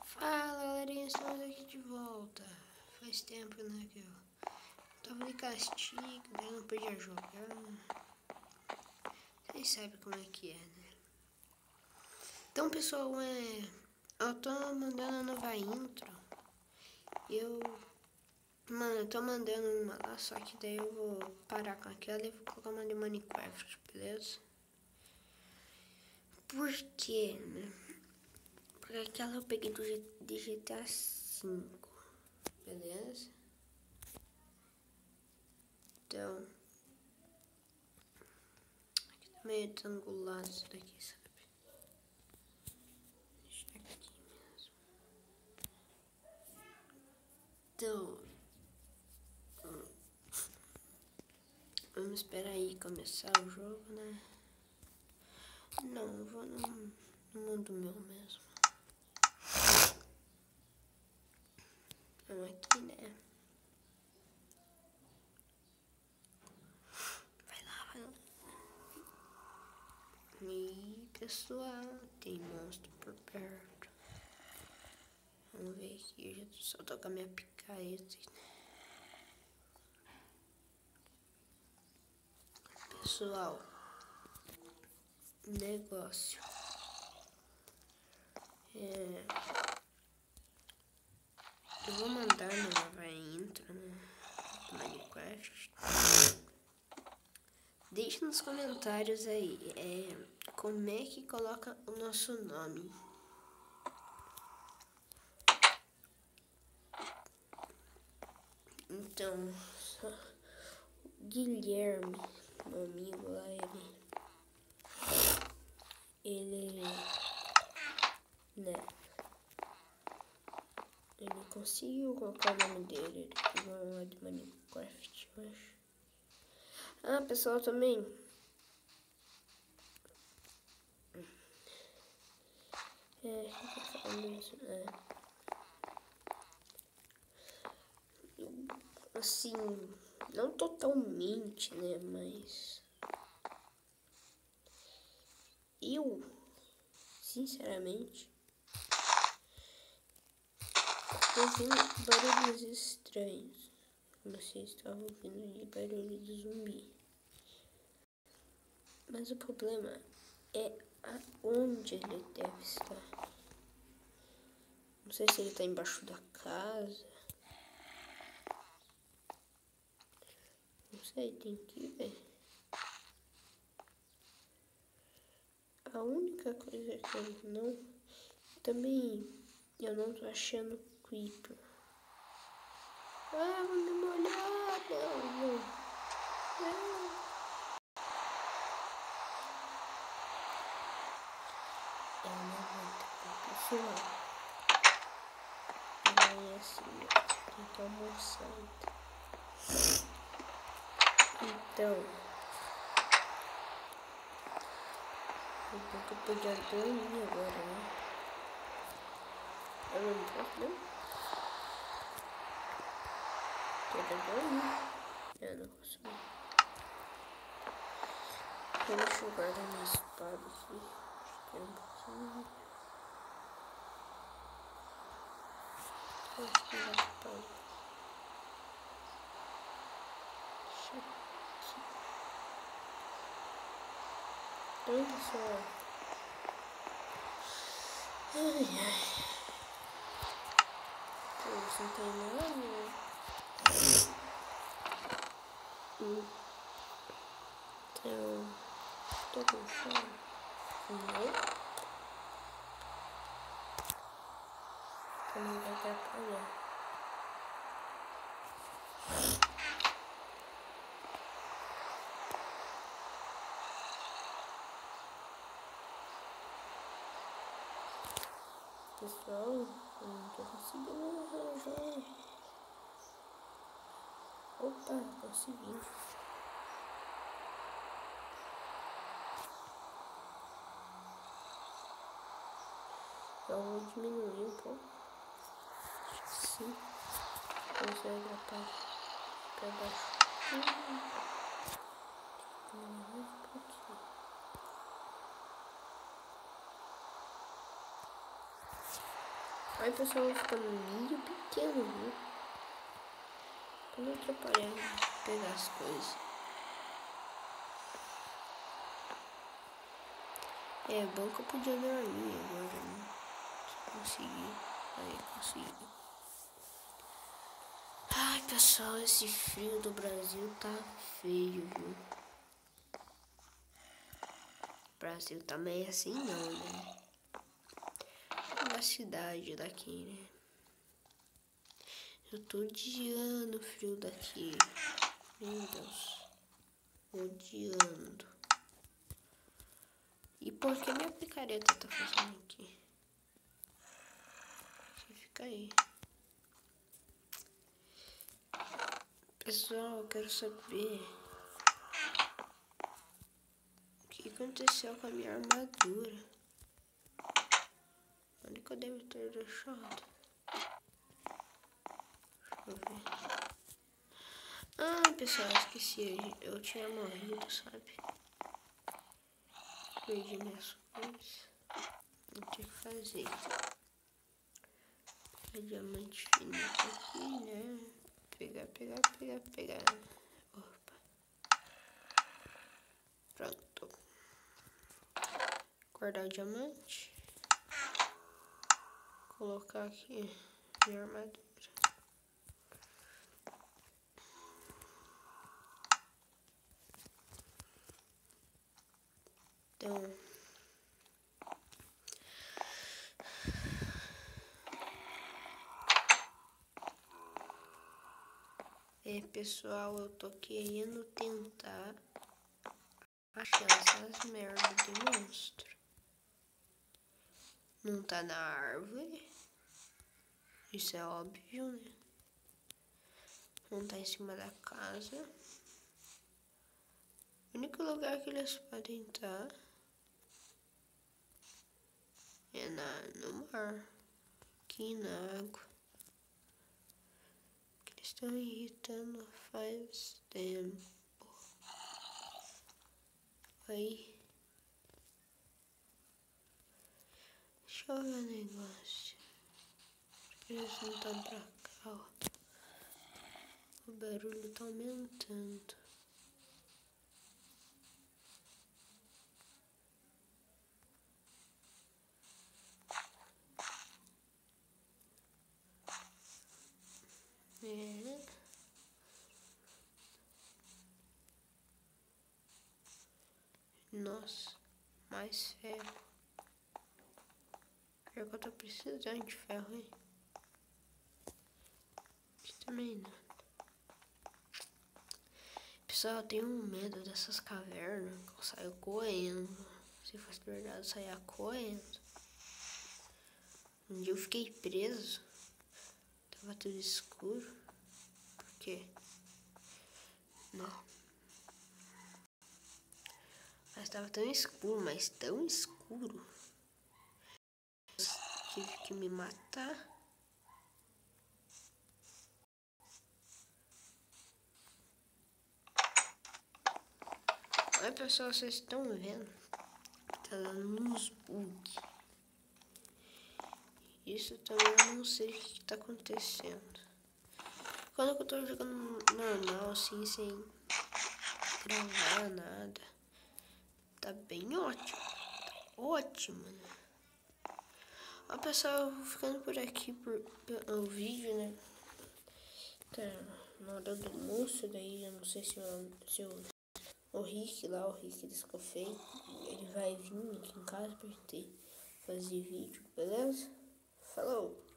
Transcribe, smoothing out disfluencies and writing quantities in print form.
Fala galerinha, estamos aqui de volta. Faz tempo, né, que eu tava de castigo, daí não podia jogar. Vocês sabem como é que é, né? Então, pessoal, eu tô mandando a nova intro. Eu tô mandando uma lá, só que daí eu vou parar com aquela e vou colocar uma de Minecraft, beleza? Por quê, né? Porque aquela eu peguei de GTA V, beleza? Então, aqui tá meio retangulado isso daqui, sabe? Deixa aqui mesmo. Então, vamos esperar aí começar o jogo, né? Não, eu vou no mundo meu mesmo. Vamos aqui, né? Vai lá. E pessoal, tem monstro por perto. Vamos ver aqui, eu só tô com a minha picareta. Pessoal, negócio. Eu vou mandar uma nova intro, né? Minecraft. Deixe nos comentários aí como é que coloca o nosso nome. Então, Guilherme, meu amigo lá, ele, né, ele conseguiu colocar o nome dele, ele pegou lá de Minecraft, eu acho. Ah, pessoal, também, eu tô falando isso, né, assim, não totalmente, né, mas eu, sinceramente, ouvindo barulhos estranhos. Você estava ouvindo de barulho de zumbi. Mas o problema é aonde ele deve estar. Não sei se ele está embaixo da casa. Não sei, tem que ver. A única coisa que eu não... Também eu não tô achando creeper. Ah, vou me molhar. Não. Eu não vou pessoal. E assim, tem que almoçar. Então, eu podia dormir agora, né? Eu não posso, não? Quero dormir. Eu não posso, não. Deixa eu guardar minha espada aqui. Espera um pouquinho. Acho que minha espada. Deixa aqui. Então, pessoal. Ai. Isso não tem nada, né? Então, tô com fome. Não. Também vai atrapalhar. Pessoal, eu não tô conseguindo arranjar. Opa, consegui. Eu vou diminuir um pouco. Acho que sim. Vamos olhar pra baixo. Diminuir um pouquinho. Aí pessoal, vai ficando um vídeo pequeno, viu? Pra não atrapalhar, pegar as coisas. É bom que eu podia dormir agora, né? Se conseguir. Aí, consegui. Ai, pessoal, esse frio do Brasil tá feio, viu? O Brasil também é assim não, né? Na cidade daqui, né? Eu tô odiando o frio daqui. Meu Deus. Odiando. E por que minha picareta tá fazendo aqui? Você fica aí. Pessoal, eu quero saber o que aconteceu com a minha armadura. Onde que eu devo ter deixado? Deixa eu ver. Ah, pessoal, esqueci. Eu tinha morrido, sabe? Perdi minhas coisas. Não tinha que fazer. É diamante finito aqui, né? Pegar. Opa. Pronto. Guardar o diamante. Colocar aqui minha armadura. Então, pessoal, eu tô querendo tentar achar essas merdas de monstro. Não tá na árvore. Isso é óbvio, né? Não tá em cima da casa. O único lugar que eles podem estar é no mar. Aqui na água. Eles estão irritando faz tempo. Aí. Deixa eu ver o negócio. Eles não estão pra cá, ó. O barulho tá aumentando. É. Nossa, mais ferro. Pior que eu tô precisando de ferro, hein? Aqui também não. Pessoal, eu tenho medo dessas cavernas. Eu saio correndo. Se fosse verdade, eu saia correndo. Um dia eu fiquei preso. Tava tudo escuro. Por quê? Não. Mas tava tão escuro, mas tão escuro. Tive que me matar. Olha, pessoal, vocês estão vendo? Tá dando uns bugs. Isso também eu não sei o que tá acontecendo. Quando eu tô jogando normal, assim, sem gravar nada, tá bem ótimo. Tá ótimo, né? Ó, pessoal, eu vou ficando por aqui o vídeo, né? Tá na hora do almoço, daí eu não sei se o Rick lá, o Rick Descofei, ele vai vir aqui em casa pra gente fazer vídeo, beleza? Falou!